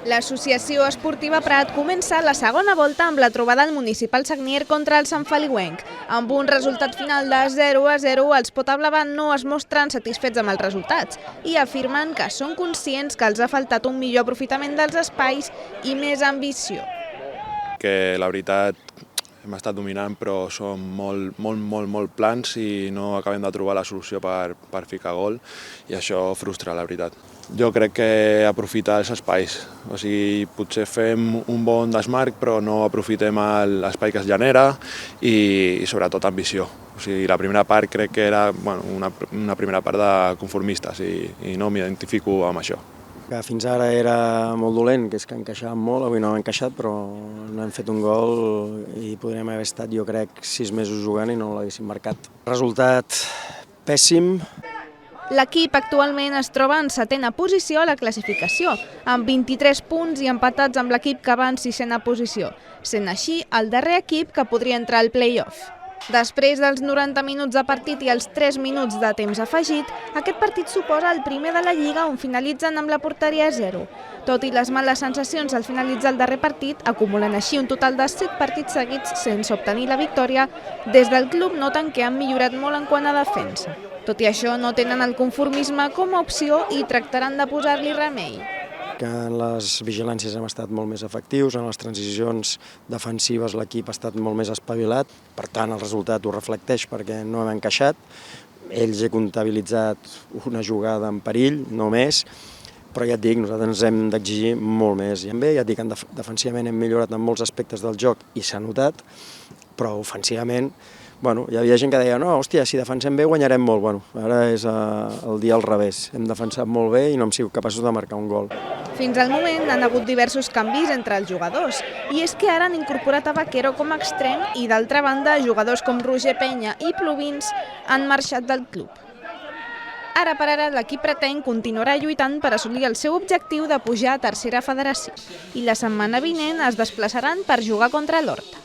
L'Associació Esportiva Prat comença la segona volta amb la trobada al Municipal Sagnier contra el Sant Feliuenc. Amb un resultat final de 0-0, els Potablavan no es mostren satisfets amb els resultats i afirmen que són conscients que els ha faltat un millor aprofitament dels espais i més ambició. Que la veritat hem estat dominant, però som molt plans i no acabem de trobar la solució per ficar gol i això frustra, la veritat. Jo crec que aprofitar els espais, o sigui, potser fem un bon desmarc però no aprofitem l'espai que es genera i sobretot ambició. O sigui, la primera part crec que era una primera part de conformistes i no m'identifico amb això. Que fins ara era molt dolent, que és que encaixàvem molt, avui no hem encaixat, però no hem fet un gol i podríem haver estat, jo crec, 6 mesos jugant i no l'haguéssim marcat. Resultat pèssim. L'equip actualment es troba en 7a posició a la classificació, amb 23 punts i empatats amb l'equip que va en 6a posició, sent així el darrer equip que podria entrar al play-off. Després dels 90 minuts de partit i els 3 minuts de temps afegit, aquest partit suposa el primer de la Lliga on finalitzen amb la porteria a 0. Tot i les males sensacions al finalitzar el darrer partit, acumulen així un total de 7 partits seguits sense obtenir la victòria, des del club noten que han millorat molt en quant a defensa. Tot i això, no tenen el conformisme com a opció i tractaran de posar-li remei. Que en les vigilàncies hem estat molt més efectius, en les transicions defensives l'equip ha estat molt més espavilat, per tant el resultat ho reflecteix perquè no hem encaixat. Ells he comptabilitzat una jugada en perill, no més, però ja et dic, nosaltres ens hem d'exigir molt més. I bé, ja et dic, defensivament hem millorat en molts aspectes del joc i s'ha notat, però ofensivament hi havia gent que deia no, hòstia, si defensem bé guanyarem molt. Ara és el dia al revés. Hem defensat molt bé i no hem sigut capaços de marcar un gol. Fins al moment han hagut diversos canvis entre els jugadors, i és que ara han incorporat a Vaquero com a extrem i d'altra banda jugadors com Roger Penya i Plovins han marxat del club. Ara per ara l'equip pretén continuarà lluitant per assolir el seu objectiu de pujar a tercera federació i la setmana vinent es desplaçaran per jugar contra l'Horta.